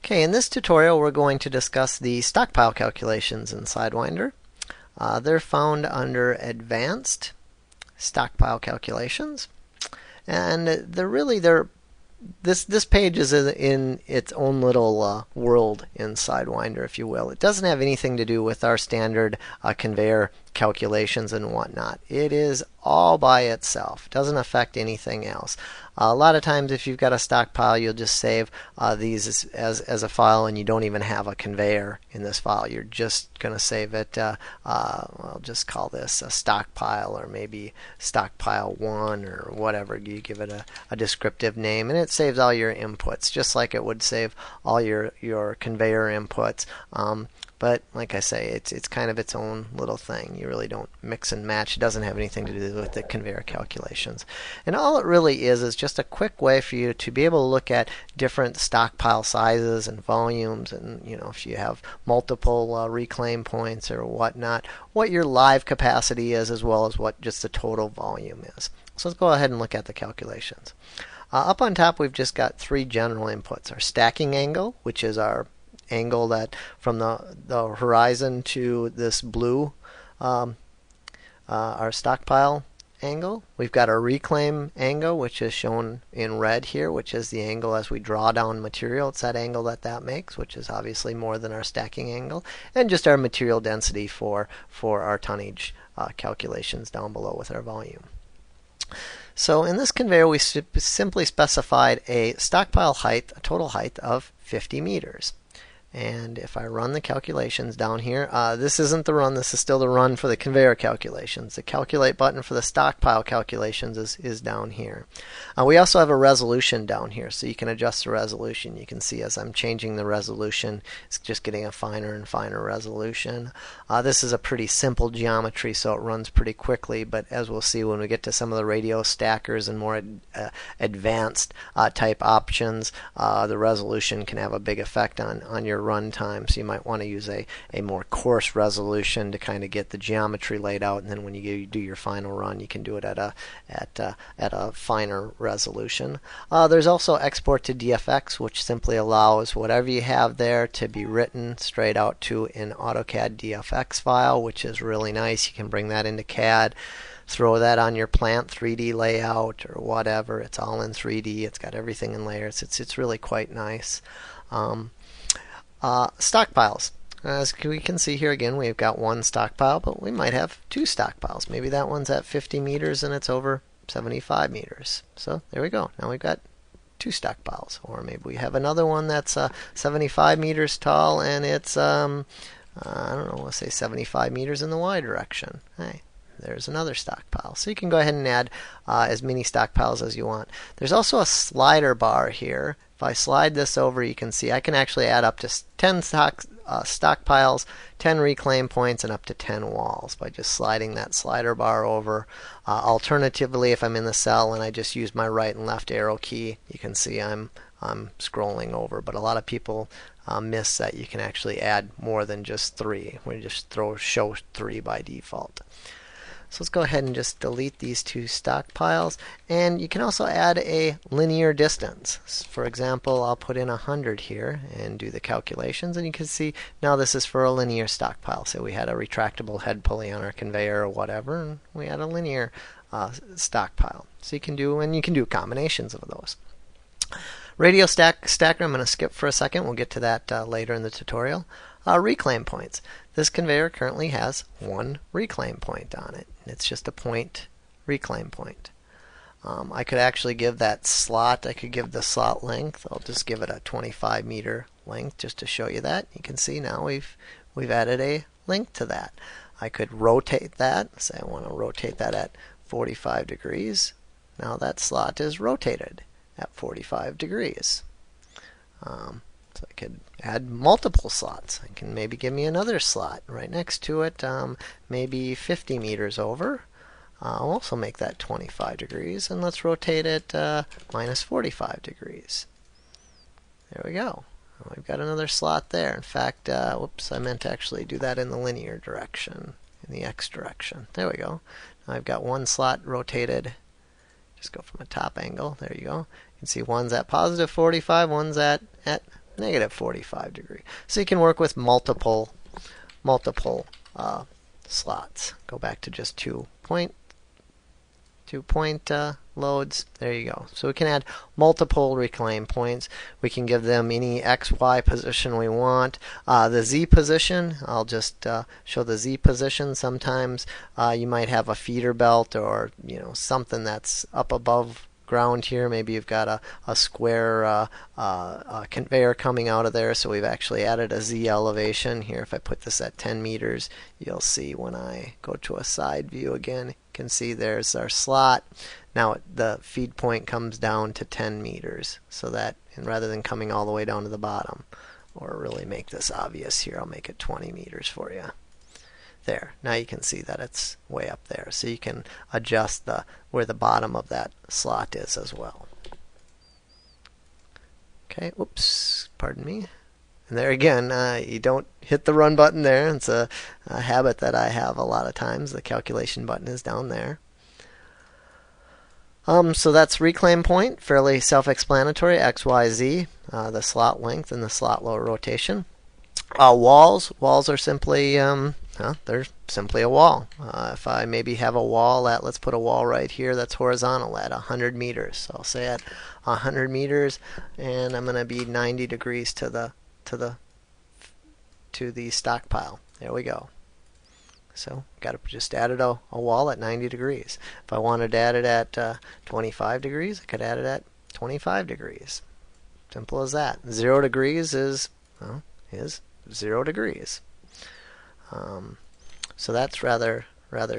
Okay, in this tutorial we're going to discuss the stockpile calculations in Sidewinder. They're found under Advanced Stockpile Calculations, and this page is in its own little world in Sidewinder, if you will. It doesn't have anything to do with our standard conveyor calculations and whatnot. It is all by itself. It doesn't affect anything else. A lot of times if you've got a stockpile, you'll just save these as a file, and you don't even have a conveyor in this file. You're just going to save it, I'll just call this a stockpile, or maybe stockpile 1, or whatever. You give it a descriptive name, and it saves all your inputs, just like it would save all your conveyor inputs. But like I say, it's kind of its own little thing. You really don't mix and match. It doesn't have anything to do with the conveyor calculations. And all it really is just a quick way for you to be able to look at different stockpile sizes and volumes, and if you have multiple reclaim points or whatnot, what your live capacity is, as well as what just the total volume is. So let's go ahead and look at the calculations. Up on top, we've just got three general inputs: our stacking angle, which is our angle that from the horizon to this blue, our stockpile angle. We've got our reclaim angle, which is shown in red here, which is the angle as we draw down material. It's that angle that makes, which is obviously more than our stacking angle, and just our material density for our tonnage calculations down below with our volume. So in this conveyor, we simply specified a stockpile height, a total height of 50 meters. And if I run the calculations down here, this isn't the run, this is still the run for the conveyor calculations. The calculate button for the stockpile calculations is down here. We also have a resolution down here, so you can adjust the resolution. You can see as I'm changing the resolution, it's just getting a finer and finer resolution. This is a pretty simple geometry, so it runs pretty quickly, but as we'll see when we get to some of the radio stackers and more advanced type options, the resolution can have a big effect on your run time. So you might want to use a more coarse resolution to kind of get the geometry laid out, and then when you do your final run, you can do it at a finer resolution. There's also export to DFX, which simply allows whatever you have there to be written straight out to an AutoCAD DFX file, which is really nice. You can bring that into CAD, throw that on your plant 3D layout or whatever. It's all in 3D. It's got everything in layers. It's really quite nice. Stockpiles. As we can see here again, we've got one stockpile, but we might have two stockpiles. Maybe that one's at 50 meters and it's over 75 meters. So there we go. Now we've got two stockpiles. Or maybe we have another one that's 75 meters tall and it's, I don't know, let's say 75 meters in the Y direction. Hey, there's another stockpile. So you can go ahead and add as many stockpiles as you want. There's also a slider bar here. If I slide this over, you can see I can actually add up to 10 stockpiles, 10 reclaim points, and up to 10 walls by just sliding that slider bar over. Alternatively, if I'm in the cell and I just use my right and left arrow key, you can see I'm scrolling over. But a lot of people miss that you can actually add more than just 3. We just show 3 by default. So let's go ahead and just delete these two stockpiles. And you can also add a linear distance. For example, I'll put in 100 here and do the calculations, and you can see now this is for a linear stockpile. So we had a retractable head pulley on our conveyor or whatever, and we had a linear stockpile. So you can do combinations of those. Radio stacker, I'm going to skip for a second. We'll get to that later in the tutorial. Reclaim points. This conveyor currently has one reclaim point on it. It's just a point reclaim point. I could actually give that slot, I could give the slot length. I'll just give it a 25 meter length just to show you that. You can see now we've added a length to that. I could rotate that. Say I want to rotate that at 45 degrees. Now that slot is rotated at 45 degrees. So I could add multiple slots. I can maybe give me another slot right next to it, maybe 50 meters over. I'll also make that 25 degrees, and let's rotate it minus 45 degrees. There we go. We've got another slot there. In fact, whoops, I meant to actually do that in the linear direction, in the X direction. There we go. Now I've got one slot rotated. Just go from a top angle. There you go. You can see one's at positive 45, one's at negative 45 degree. So you can work with multiple slots. Go back to just 2-point loads. There you go. So we can add multiple reclaim points. We can give them any X, Y position we want. The Z position, I'll just show the Z position. Sometimes you might have a feeder belt or something that's up above ground here. Maybe you've got a square conveyor coming out of there, so we've actually added a Z elevation here. If I put this at 10 meters, you'll see when I go to a side view again, you can see there's our slot. Now the feed point comes down to 10 meters, so that, and rather than coming all the way down to the bottom, or really make this obvious here, I'll make it 20 meters for you. There. Now you can see that it's way up there. So you can adjust where the bottom of that slot is as well. Okay, oops, pardon me. And there again, you don't hit the run button there. It's a habit that I have a lot of times. The calculation button is down there. So that's reclaim point, fairly self-explanatory, X, Y, Z, the slot length and the slot low rotation. Walls are simply they're simply a wall. If I maybe have a wall at, let's put a wall right here that's horizontal at 100 meters. So I'll say at 100 meters, and I'm going to be 90 degrees to the stockpile. There we go. So got to just add a wall at 90 degrees. If I wanted to add it at 25 degrees, I could add it at 25 degrees. Simple as that. 0 degrees is 0 degrees. So that's rather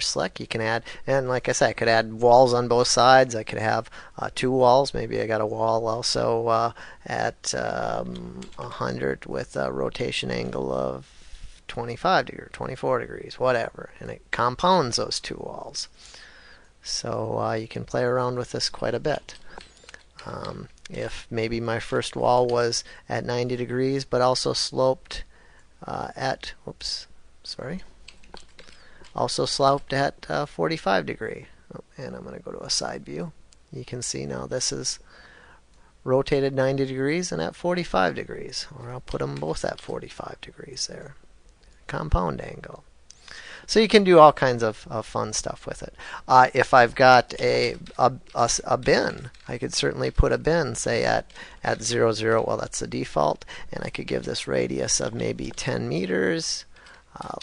slick. You can add, and like I said, I could add walls on both sides. I could have 2 walls. Maybe I got a wall also at 100 with a rotation angle of 25 degrees, 24 degrees, whatever, and it compounds those 2 walls. So you can play around with this quite a bit. If maybe my first wall was at 90 degrees but also sloped also sloped at 45 degree. And I'm going to go to a side view. You can see now this is rotated 90 degrees and at 45 degrees. Or I'll put them both at 45 degrees there. Compound angle. So you can do all kinds of fun stuff with it. If I've got a bin, I could certainly put a bin, say at 0, 0, well that's the default, and I could give this radius of maybe 10 meters.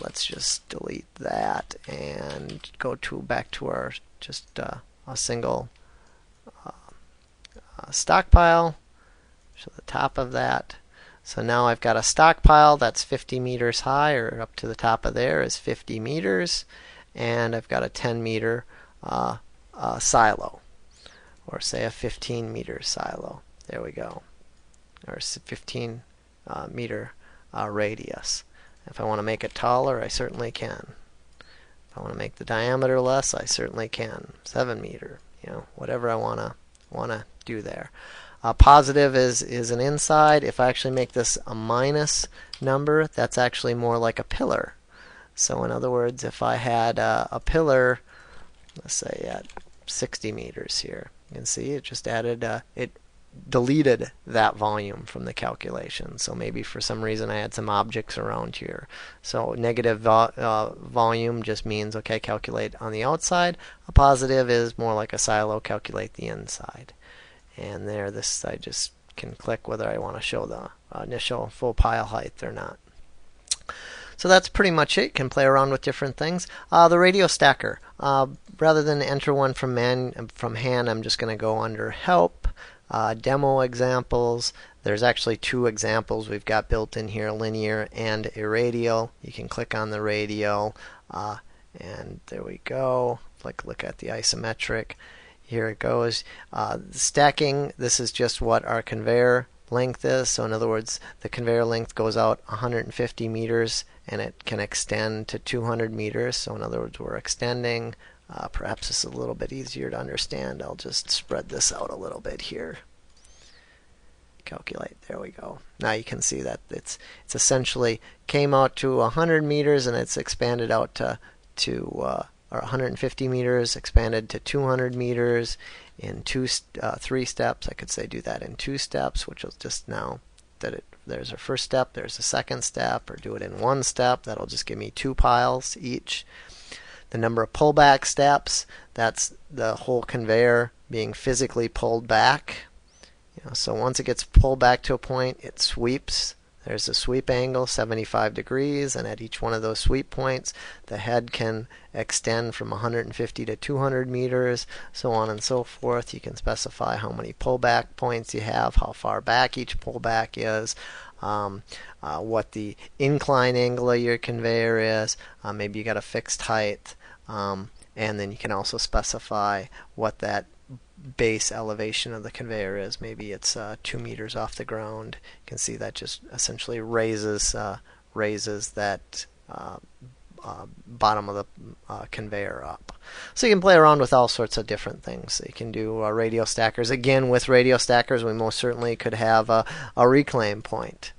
Let's just delete that and go back to our just a single stockpile. So the top of that. So now I've got a stockpile that's 50 meters high, or up to the top of there is 50 meters, and I've got a 10 meter silo, or say a 15 meter silo. There we go, or 15 meter radius. If I want to make it taller, I certainly can. If I want to make the diameter less, I certainly can. 7 meter, whatever I want to do there. Positive is an inside. If I actually make this a minus number, that's actually more like a pillar. So in other words, if I had a pillar, let's say at 60 meters here, you can see it just added, it deleted that volume from the calculation. So maybe for some reason I had some objects around here. So negative volume just means, okay, calculate on the outside. A positive is more like a silo, calculate the inside. And there, this I just can click whether I want to show the initial full pile height or not. So that's pretty much it. You can play around with different things. The radio stacker. Rather than enter one from hand, I'm just going to go under Help, Demo Examples. There's actually 2 examples we've got built in here, linear and a radial. You can click on the radial, and there we go. Look at the isometric. Here it goes. Stacking, this is just what our conveyor length is. So in other words, the conveyor length goes out 150 meters and it can extend to 200 meters. So in other words, we're extending. Perhaps it's a little bit easier to understand. I'll just spread this out a little bit here. Calculate. There we go. Now you can see that it's essentially came out to 100 meters and it's expanded out to or 150 meters, expanded to 200 meters in 3 steps. I could say do that in 2 steps, which will just now there's a first step, there's a second step, or do it in one step. That'll just give me 2 piles each. The number of pullback steps, that's the whole conveyor being physically pulled back. So once it gets pulled back to a point, it sweeps. There's a sweep angle, 75 degrees, and at each one of those sweep points, the head can extend from 150 to 200 meters, so on and so forth. You can specify how many pullback points you have, how far back each pullback is, what the incline angle of your conveyor is. Maybe you got a fixed height, and then you can also specify what that base elevation of the conveyor is. Maybe it's 2 meters off the ground. You can see that just essentially raises that bottom of the conveyor up. So you can play around with all sorts of different things. You can do radial stackers. Again, with radial stackers, we most certainly could have a reclaim point.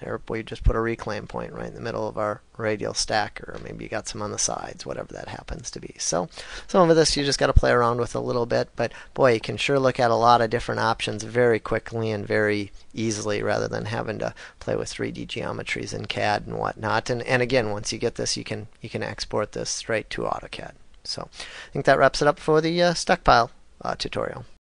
There we just put a reclaim point right in the middle of our radial stacker, or maybe you got some on the sides, whatever that happens to be. So some of this you just got to play around with a little bit, but boy, you can sure look at a lot of different options very quickly and very easily, rather than having to play with 3D geometries in CAD and whatnot. And again, once you get this, you can export this straight to AutoCAD. So I think that wraps it up for the Stockpile tutorial.